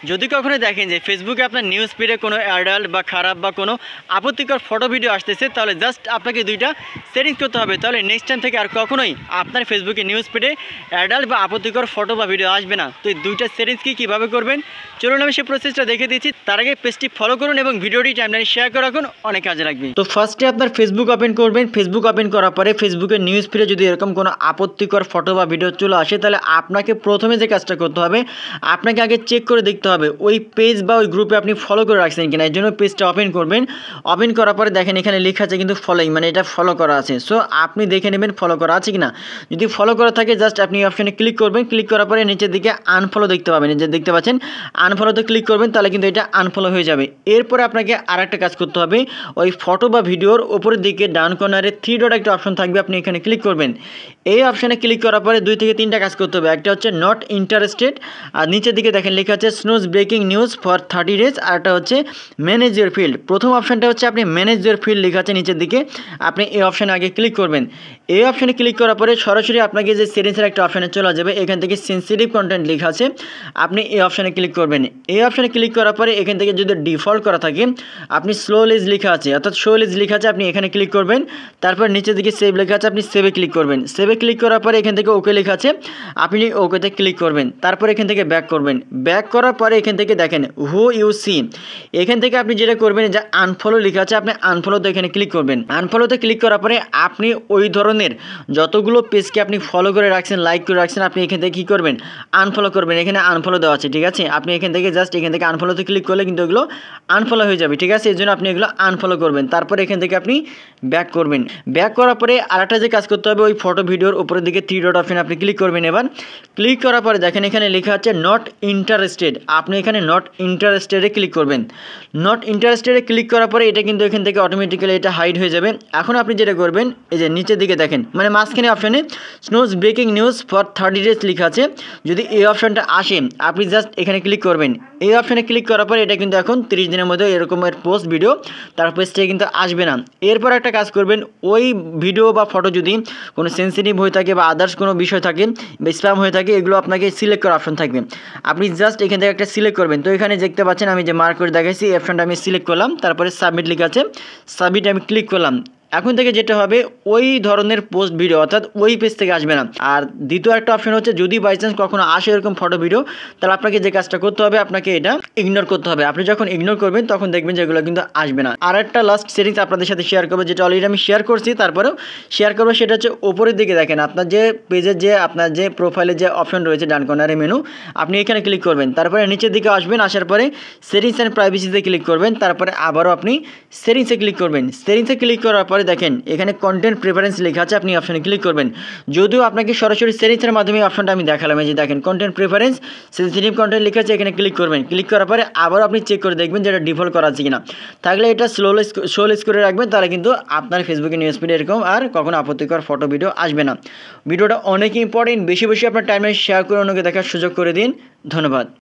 যদি কখনো দেখেন যে ফেসবুকে আপনার নিউজ ফিডে কোনো অ্যাডাল্ট বা খারাপ বা কোনো আপত্তিকর ফটো ভিডিও আসতেছে, তাহলে জাস্ট আপনাকে দুইটা সেটিংস করতে হবে। তাহলে নেক্সট টাইম থেকে আর কখনোই আপনার ফেসবুকে নিউজ ফিডে অ্যাডাল্ট বা আপত্তিকর ফটো বা ভিডিও আসবে না। তো এই দুইটা সেটিংস কীভাবে করবেন চলুন আমি সেই প্রসেসটা দেখে দিচ্ছি। তার আগে পেজটি ফলো করুন এবং ভিডিওটি টাইমলাইনে শেয়ার করে রাখুন, অনেক কাজে লাগবে। তো ফার্স্টে আপনার ফেসবুক ওপেন করবেন। ফেসবুক ওপেন করার পরে ফেসবুকের নিউজ ফিডে যদি এরকম কোনো আপত্তিকর ফটো বা ভিডিও চলে আসে, তাহলে আপনাকে প্রথমে যে কাজটা করতে হবে, আপনাকে আগে চেক করে দেখতে হবে ওই পেজ বা ওই গ্রুপে আপনি ফলো করে রাখছেন কিনা। এর জন্য পেজটা ওপেন করবেন। ওপেন করার পরে দেখেন এখানে লেখা আছে কিন্তু ফলোইং, মানে এটা ফলো করা আছে। সো আপনি দেখে নেবেন ফলো করা আছে কিনা। যদি ফলো করা থাকে জাস্ট আপনি এই অপশানে ক্লিক করবেন। ক্লিক করার পরে নিচের দিকে আনফলো দেখতে পাবেন, যে দেখতে পাচ্ছেন আনফলোতে ক্লিক করবেন, তাহলে কিন্তু এটা আনফলো হয়ে যাবে। এরপরে আপনাকে আরেকটা কাজ করতে হবে, ওই ফটো বা ভিডিওর উপরের দিকে ডান কর্নারে 3 ডট একটা অপশন থাকবে, আপনি এখানে ক্লিক করবেন। এই অপশানে ক্লিক করার পরে 2 থেকে 3টা কাজ করতে হবে। একটা হচ্ছে নট ইন্টারেস্টেড, আর নিচের দিকে দেখেন লেখা আছে snooze breaking news for 30 days, আর একটা হচ্ছে ম্যানেজ ইউর ফিল্ড। প্রথম অপশানটা হচ্ছে আপনি ম্যানেজ ইউর ফিল্ড লেখা আছে নিচের দিকে, আপনি এই অপশানে আগে ক্লিক করবেন। এই অপশানে ক্লিক করার পরে সরাসরি আপনাকে যে সেটিংসের একটা অপশানে চলে যাবে, এখান থেকে সেন্সিটিভ কন্টেন্ট লেখা আছে, আপনি এই অপশানে ক্লিক করবেন। এই অপশানে ক্লিক করার পরে এখান থেকে যদি ডিফল্ট করা থাকে, আপনি স্লো লেজ লেখা আছে অর্থাৎ শো লেজ লেখা আছে, আপনি এখানে ক্লিক করবেন। তারপর নিচের দিকে সেভ লেখা আছে, আপনি সেভে ক্লিক করবেন। সেভে ক্লিক করার পরে এখান থেকে ওকে লেখা আছে, আপনি ওকেতে ক্লিক করবেন। তারপর এখান থেকে ব্যাক করবেন। ব্যাক করার পরে এখান থেকে দেখেন হু ইউ সি, এখান থেকে আপনি যেটা করবেন যে আনফলো লেখা আছে, আপনি আনফলোতে এখানে ক্লিক করবেন। আনফলোতে ক্লিক করার পরে আপনি ওই ধরনের যতগুলো পেজকে আপনি ফলো করে রাখছেন, লাইক করে রাখছেন, আপনি এখান থেকে কী করবেন, আনফলো করবেন। এখানে আনফলো দেওয়া আছে, ঠিক আছে। আপনি এখান থেকে জাস্ট এখান থেকে আনফলোতে ক্লিক করলে কিন্তু এগুলো আনফলো হয়ে যাবে, ঠিক আছে। এই জন্য আপনি এগুলো আনফলো করবেন। তারপরে এখান থেকে আপনি ব্যাক করবেন। ব্যাক করার পরে আরেকটা যে কাজ করতে হবে, ওই ফটো ভিডিওর উপরের দিকে 3 ডট অপশন আপনি ক্লিক করবেন। এবার ক্লিক করার পরে দেখেন এখানে লেখা আছে নট ইন্টারেস্টেড, আপনি এখানে নট ইন্টারেস্টেডে ক্লিক করবেন। নট ইন্টারেস্টেডে ক্লিক করার পরে এটা কিন্তু এখান থেকে অটোমেটিক্যালি এটা হাইড হয়ে যাবে। এখন আপনি যেটা করবেন, এই যে নিচের দিকে দেখেন মানে মাঝখানে অপশানে snows breaking news for 30 days লেখা আছে, যদি এই অপশানটা আসে আপনি জাস্ট এখানে ক্লিক করবেন। এই অপশানে ক্লিক করার পরে এটা কিন্তু এখন 30 দিনের মধ্যে এরকমের পোস্ট ভিডিও তার পেজটা কিন্তু আসবে না। এরপর একটা কাজ করবেন, ওই ভিডিও বা ফটো যদি কোনো সেন্সিটিভ হয়ে থাকে বা আদার্স কোনো বিষয় থাকে বা স্প্যাম হয়ে থাকে, এগুলো আপনাকে সিলেক্ট করার অপশন থাকবে, আপনি জাস্ট এখান থেকে একটা সিলেক্ট করবেন। তো এখানে দেখতে পাচ্ছেন আমি যে মার্ক করে দেখাইছি, এই অপশনটা আমি সিলেক্ট করলাম। তারপরে সাবমিট লেখা আছে, সাবমিট আমি ক্লিক করলাম। এখন থেকে যেটা হবে, ওই ধরনের পোস্ট ভিডিও অর্থাৎ ওই পেজ থেকে আসবে না। আর দ্বিতীয় একটা অপশন হচ্ছে, যদি বাই চান্স কখনো আসে এরকম ফটো ভিডিও, তাহলে আপনাকে যে কাজটা করতে হবে, আপনাকে এটা ইগনোর করতে হবে। আপনি যখন ইগনোর করবেন তখন দেখবেন যে এগুলো কিন্তু আসবে না। আর একটা লাস্ট সেটিংস আপনাদের সাথে শেয়ার করবো, যেটা অলরেডি আমি শেয়ার করছি, তারপরেও শেয়ার করবো। সেটা হচ্ছে ওপরের দিকে দেখেন আপনার যে পেজের যে আপনার যে প্রোফাইলে যে অপশন রয়েছে ডান কর্নারে মেনু, আপনি এখানে ক্লিক করবেন। তারপরে নিচের দিকে আসবেন, আসার পরে সেটিংস অ্যান্ড প্রাইভেসিতে ক্লিক করবেন। তারপরে আবারও আপনি সেটিংসে ক্লিক করবেন। সেটিংসে ক্লিক করার পরে দেখেন এখানে কন্টেন্ট প্রেফারেন্স লেখা আছে, আপনি অপশানে ক্লিক করবেন। যদিও আপনাকে সরাসরি সেটিংসের মাধ্যমে এই অপশনটা আমি দেখালাম, এই যে দেখেন কন্টেন্ট প্রেফারেন্স সেন্সিটিভ কন্টেন্ট লেখা আছে, এখানে ক্লিক করবেন। ক্লিক করার পরে আবারও আপনি চেক করে দেখবেন যে এটা ডিফল্ট করা আছে কিনা। থাকলে এটা স্লোলেস করে রাখবেন, তাহলে কিন্তু আপনার ফেসবুকে নিউজ ফিডে এরকম আর কখনো আপত্তিকর ফটো ভিডিও আসবে না। ভিডিওটা অনেক ইম্পর্টেন্ট, বেশি বেশি আপনার টাইমে শেয়ার করে অন্যকে দেখার সুযোগ করে দিন। ধন্যবাদ।